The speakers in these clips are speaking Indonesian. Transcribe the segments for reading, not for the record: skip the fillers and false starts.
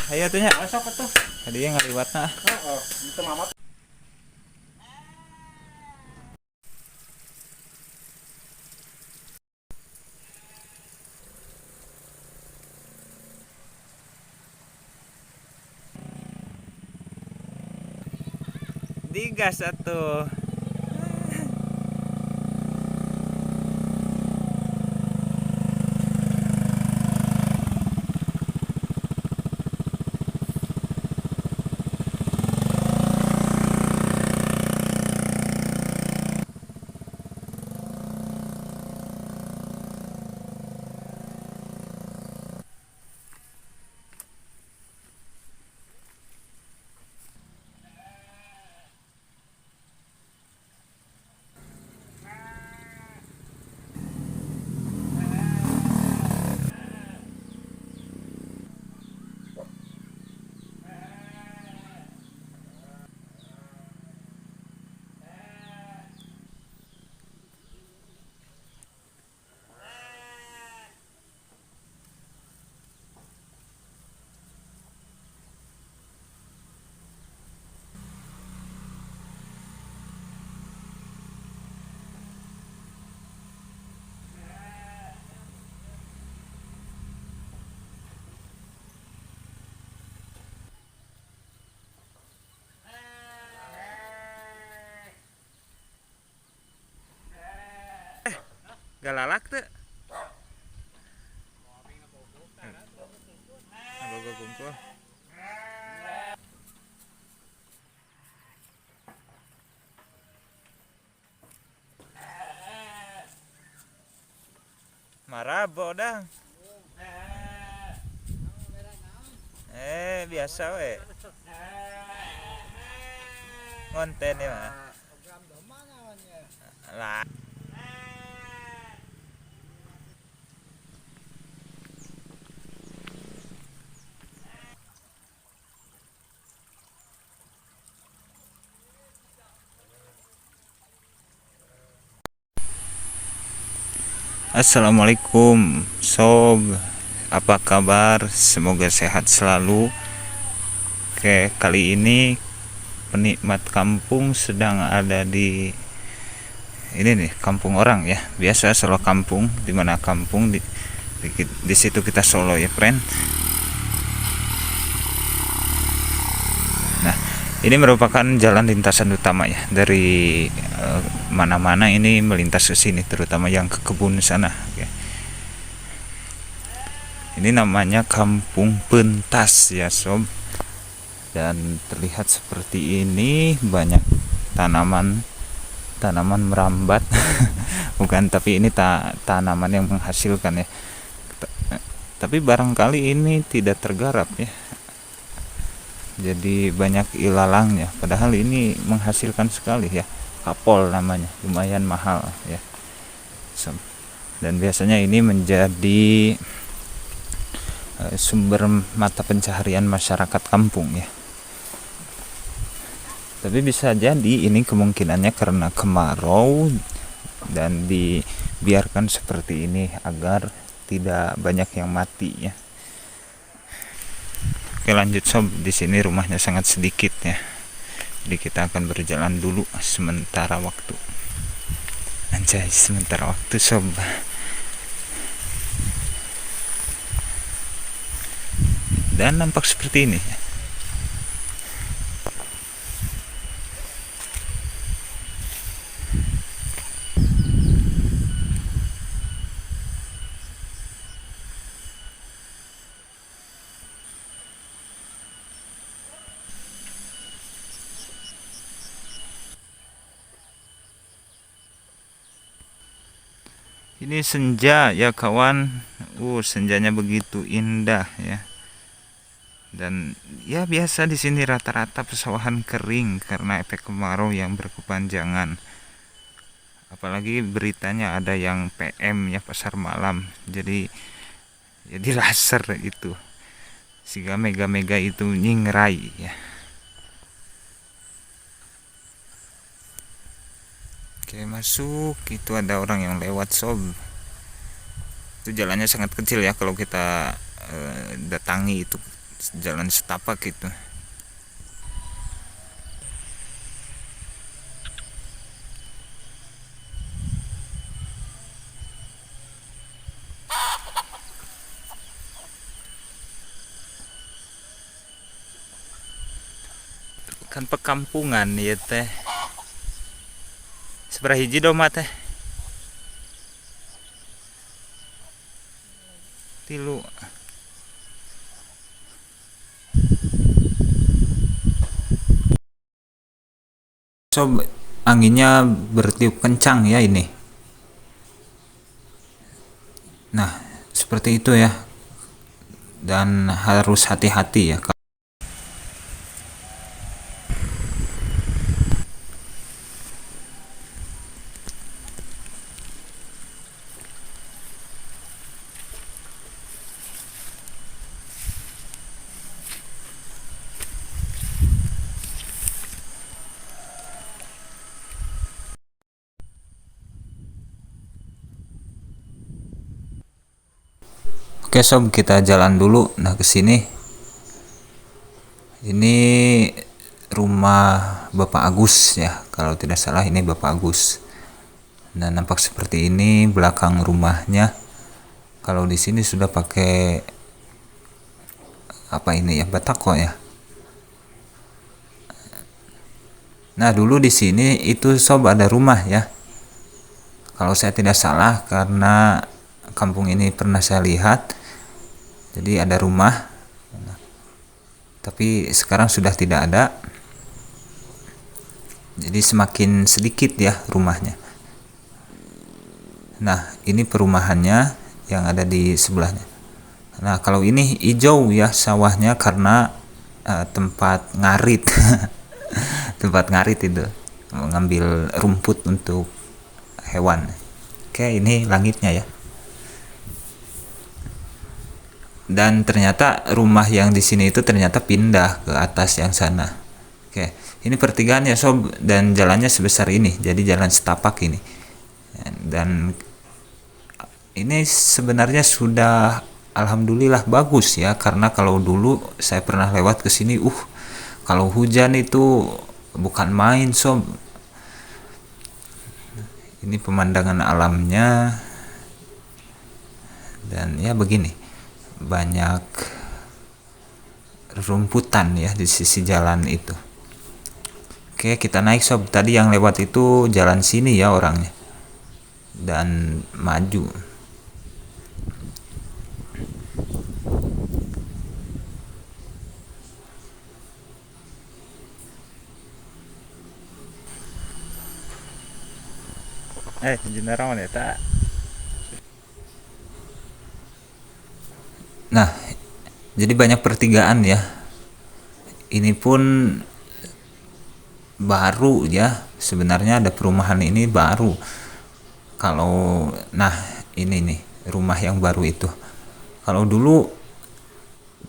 Ayo tuh nya. Masuk tuh. Tadi yang ngaliwatna. Heeh, itu mamat. Digas atuh. Galalak tuh. Agogo bungkul. Marabo dang. Biasa we. Ngonten ya mah. Lah. Assalamualaikum sob, apa kabar? Semoga sehat selalu. Oke, kali ini penikmat kampung sedang ada di ini nih, kampung orang ya. Biasa solo kampung, dimana kampung di situ kita solo ya friend. Nah, ini merupakan jalan lintasan utama ya dari mana-mana ini melintas ke sini, terutama yang ke kebun sana. Oke. Ini namanya Kampung Pentas ya sob. Dan terlihat seperti ini, banyak tanaman merambat. Bukan, tapi ini tanaman yang menghasilkan ya. Tapi barangkali ini tidak tergarap ya. Jadi banyak ilalangnya, padahal ini menghasilkan sekali ya. Kapol namanya, lumayan mahal ya. Dan biasanya ini menjadi sumber mata pencaharian masyarakat kampung ya. Tapi bisa jadi ini kemungkinannya karena kemarau dan dibiarkan seperti ini agar tidak banyak yang mati ya. Oke, lanjut sob, di sini rumahnya sangat sedikit ya. Jadi kita akan berjalan dulu sementara waktu. Anjay, sementara waktu sob. Dan nampak seperti ini. Ini senja ya kawan. Senjanya begitu indah ya. Dan ya biasa di sini rata-rata pesawahan kering karena efek kemarau yang berkepanjangan. Apalagi beritanya ada yang PM ya, pasar malam. Jadi laser itu. Sehingga mega-mega itu nyingrai ya. Oke, masuk. Itu ada orang yang lewat sob. Itu jalannya sangat kecil ya kalau kita datangi itu jalan setapak itu. Kan pekampungan ya teh. Seberapa hiji domba teh? 3. So anginnya bertiup kencang ya ini. Nah, seperti itu ya. Dan harus hati-hati ya. Oke sob, kita jalan dulu. Nah, ke sini. Ini rumah Bapak Agus ya. Kalau tidak salah ini Bapak Agus. Nah, nampak seperti ini belakang rumahnya. Kalau di sini sudah pakai apa ini ya, batako ya. Nah, dulu di sini itu sob ada rumah ya. Kalau saya tidak salah, karena kampung ini pernah saya lihat. Jadi ada rumah. Tapi sekarang sudah tidak ada. Jadi semakin sedikit ya rumahnya. Nah, ini perumahannya yang ada di sebelahnya. Nah, kalau ini hijau ya sawahnya karena tempat ngarit. Tempat ngarit itu, mengambil rumput untuk hewan. Oke, ini langitnya ya. Dan ternyata rumah yang di sini itu ternyata pindah ke atas yang sana. Oke, ini pertigaan ya sob, dan jalannya sebesar ini. Jadi jalan setapak ini. Dan ini sebenarnya sudah alhamdulillah bagus ya, karena kalau dulu saya pernah lewat ke sini, kalau hujan itu bukan main sob. Ini pemandangan alamnya, dan ya begini, banyak rumputan ya di sisi jalan itu. Oke, kita naik sob. Tadi yang lewat itu jalan sini ya orangnya, dan maju. Jenerawan ya tak. Nah, jadi banyak pertigaan ya. Ini pun baru ya, sebenarnya ada perumahan ini baru. Kalau nah ini nih rumah yang baru itu. Kalau dulu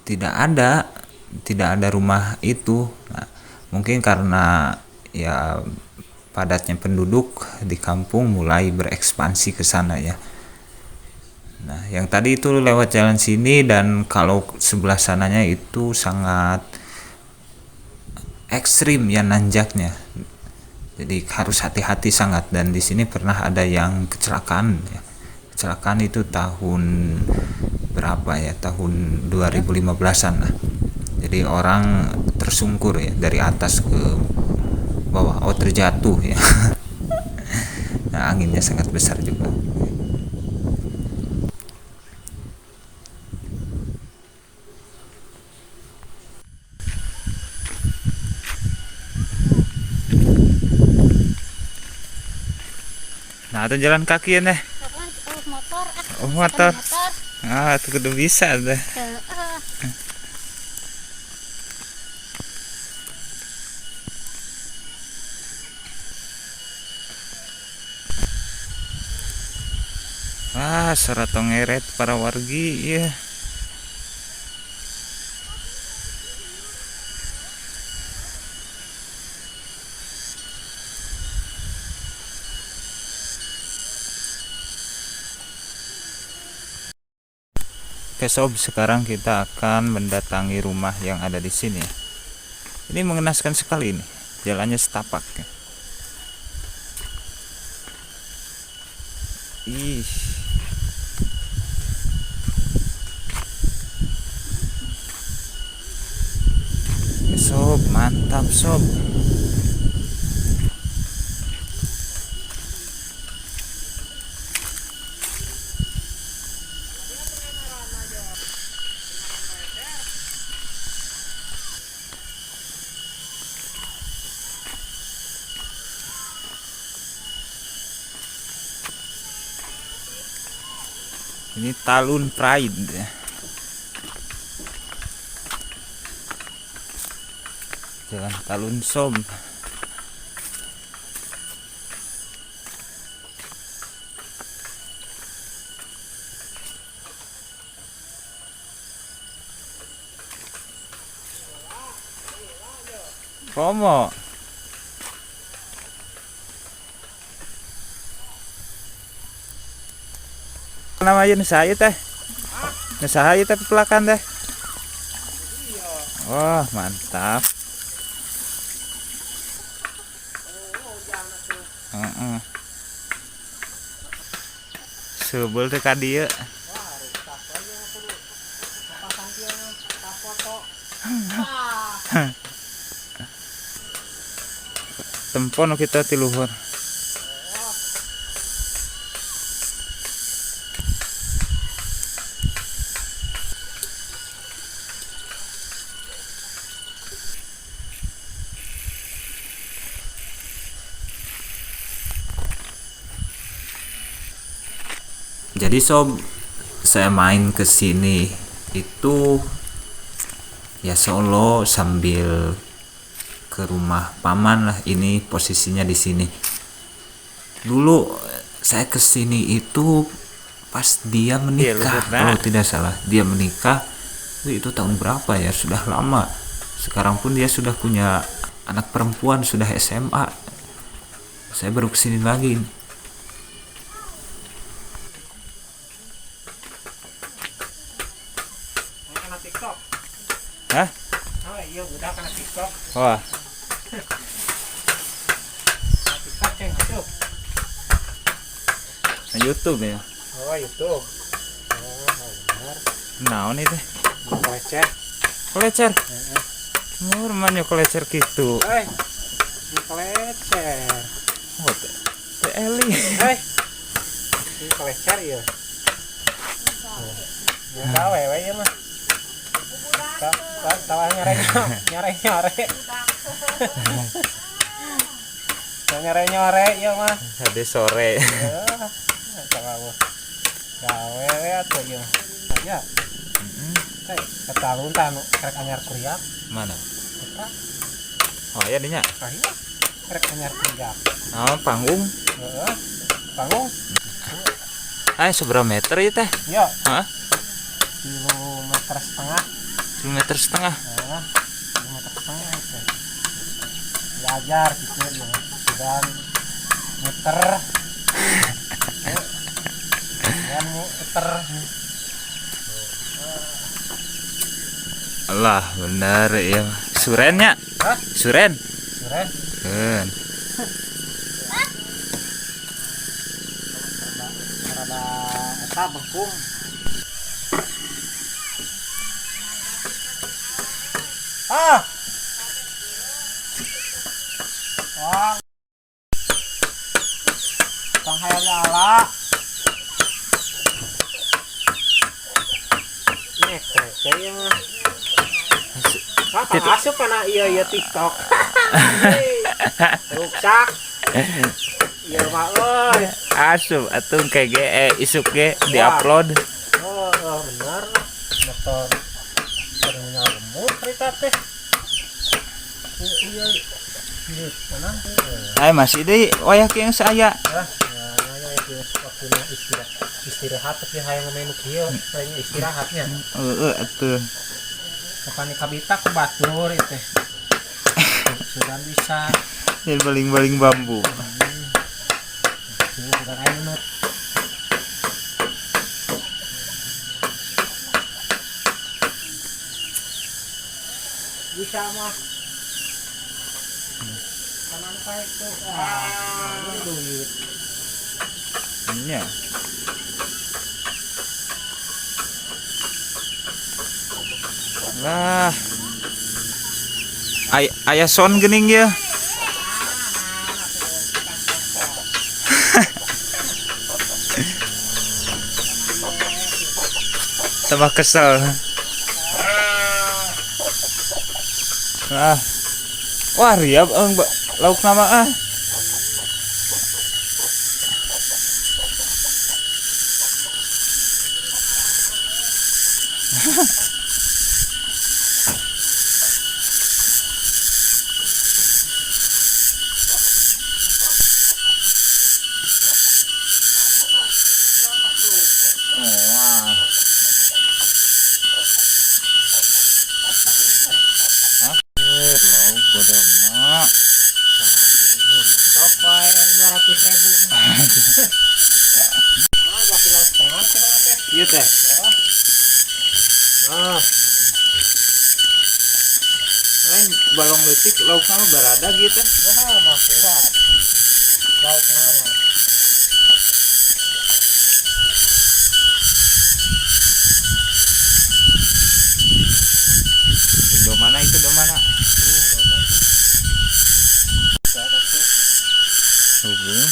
tidak ada rumah itu. Nah, mungkin karena ya padatnya penduduk di kampung mulai berekspansi ke sana ya. Nah, yang tadi itu lewat jalan sini, dan kalau sebelah sananya itu sangat ekstrim ya nanjaknya. Jadi harus hati-hati sangat, dan di sini pernah ada yang kecelakaan ya. Kecelakaan itu tahun berapa ya? Tahun 2015-an lah. Jadi orang tersungkur ya dari atas ke bawah, terjatuh ya. Nah, anginnya sangat besar juga. Nah, ada jalan kaki ya nih. Motor. Motor. Itu kudu bisa deh. Seratong ngeret para wargi ya. Oke sob, sekarang kita akan mendatangi rumah yang ada di sini. Ini mengenaskan sekali nih, jalannya setapak. Ih, sob, mantap sob. Ini Talun Pride. Jalan Talun Sob. Komo. Namanya saya teh. Saya teh pelakan teh. Wah, mantap. Sebel teh ka dieu. Tempon kita ti luhur. Jadi sob, saya main ke sini itu ya solo sambil ke rumah paman lah. Ini posisinya di sini. Dulu saya ke sini itu pas dia menikah, kalau tidak salah dia menikah itu tahun berapa ya, sudah lama. Sekarang pun dia sudah punya anak perempuan, sudah SMA. Saya baru kesini lagi. Hah? Oh iya, udah kena TikTok. Wah. TikTok ceng atuh. Nah, YouTube ya. Oh, YouTube. Oh, benar. Naon itu? Kolecer. Kolecer. Heeh. Murmanyo kolecer gitu. Di kolecer. Oh, teh Eli. Di kolecer ya. Ya wewe ya mah. Tawa nyare. Nyare ya mah. Tadi sore. Tawa gawe we atuh ieu. Ya. Teh ketalun tah anu karek anyar kuriak. Mana? Eta. Oh, ya dinya. Iya. Karek anyar kuriak. Oh, panggung. Heeh. Panggung. Seberapa meter itu teh? Ya. Hah? Kilometer setengah. Kilometer setengah. Kilometer setengah itu. Belajar gitu ya. Dan muter. Dan muter. Allah, bener ya. Surennya? Hah? Suren. Suren. Kan. Rada eta bengkung. Wah. Tang hayang nyala. Nek kayaknya asup kana iya TikTok. Rusak. Iya mah euy. Asup atuh kayak isuk ge diupload. Oh, benar. Motor terminal lembut cerita teh. Iya. Mana? Masih deui wayah yang saya. Waktunya istirahat tapi hayang main kieu, kayaknya istirahatnya. Atuh. Kapan kabita ke batur itu. Sudah bisa. Ini baling-baling bambu. Sudah ayo nut. bisa mah kanan kayak tuh ini duit Iya. Lah. Ayah son gening ya. Tambah kesel. Ah. Wah, riap lauk nama ah. Wah. Lauk bodona. Sopai 200.000 mah. Ah, 2 kilo setengah coba teh. Iya teh. Ah, Lain balong leutik lauk nama barada gitu. wah, mah kuat. Lauk nama. Do mana itu do mana? Hubung.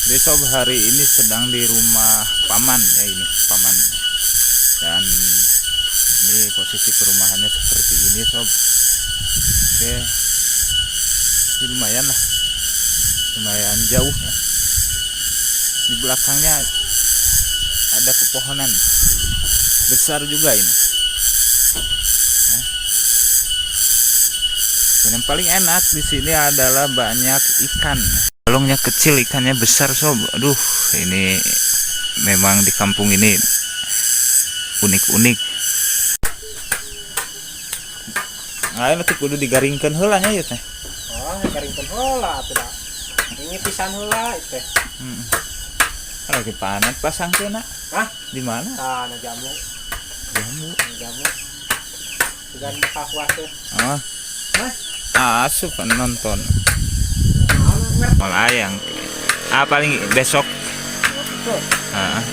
Besok hari ini sedang di rumah paman ya, ini paman, dan ini posisi perumahannya seperti ini sob. Oke, ini lumayan lah, lumayan jauh ya. Di belakangnya ada pepohonan besar juga ini. Dan yang paling enak di sini adalah banyak ikan. Balongnya kecil, ikannya besar sob. Aduh, ini memang di kampung ini unik-unik. Nah, nanti kudu digaringkan heula nya ya teh. Oh, garingkeun heula atuh da. Ini pisan heula teh. Kan lagi panas pasangkeuna. Hah? Di mana? Tah, na jamu, Jamu. jamu. Sugan buka puasa. Oh, Hah? asup nonton. Naon Mal ayang. Paling besok tuh?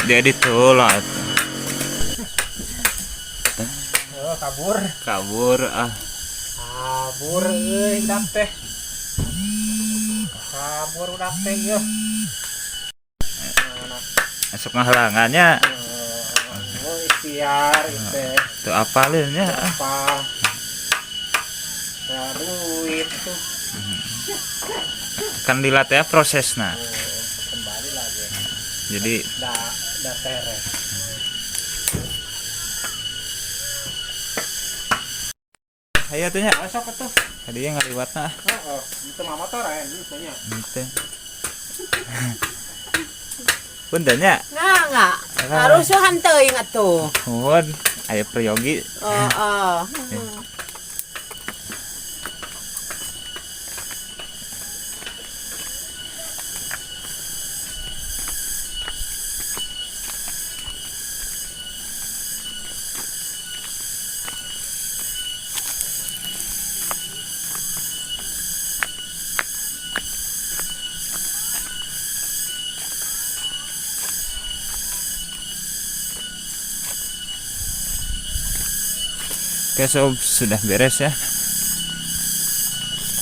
dia ditolak. Oh, kabur. Kabur Kabur euy udah teh. Kabur udah teh yeuh. masuk ngahalangannya. Oh, ikhtiar teh. Tuh apalnya Apa? Ya duit tuh. kan dilatih prosesnya. Oh, kembali lagi. Jadi Da tere. aya teh nya. Masuk atuh. Tadi yang ngaliwatna Heeh, itu mah motor ya itu nya. henteu. Punten nya. Nggak. Harus hanteuing atuh. Nuhun, aya prayogi. Heeh. Oke sob, sudah beres ya.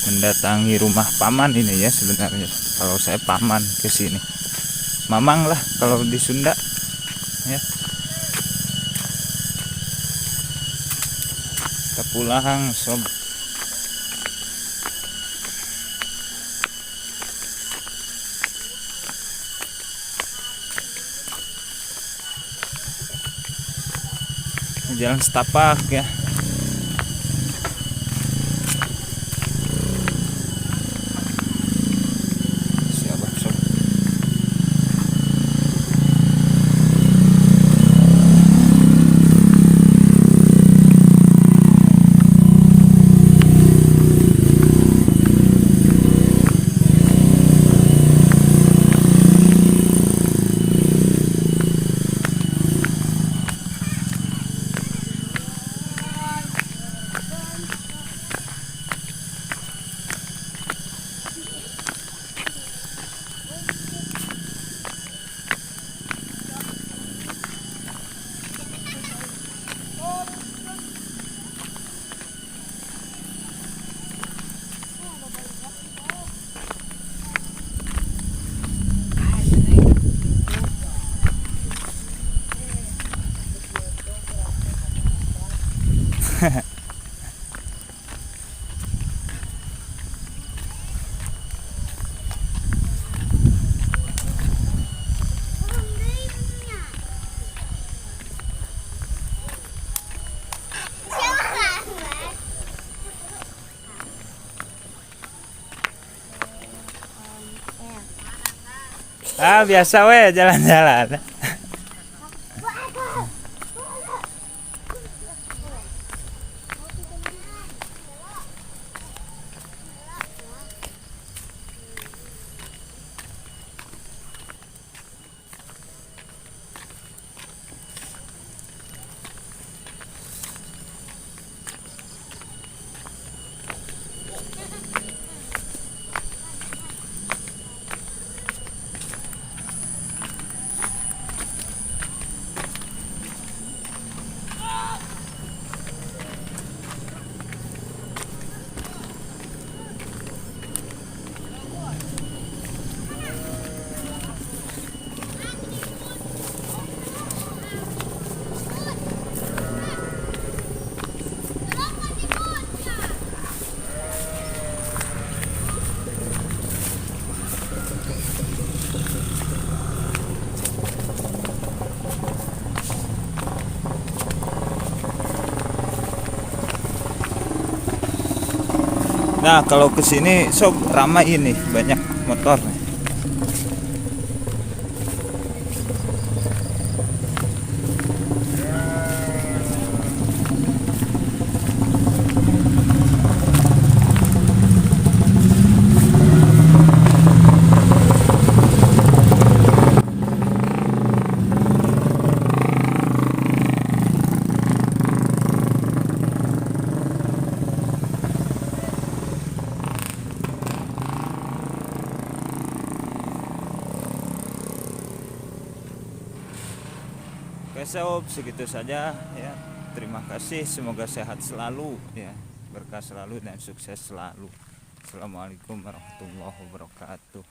Mendatangi rumah paman ini ya sebenarnya. Kalau saya paman ke sini. Mamang lah kalau di Sunda ya. Kita pulang sob. Jalan setapak ya. Siapa sob? Biasa we jalan-jalan. Nah, kalau ke sini sob ramai ini, banyak motor. Oke sob, segitu saja ya. Terima kasih, semoga sehat selalu ya, berkah selalu dan sukses selalu. Assalamualaikum warahmatullahi wabarakatuh.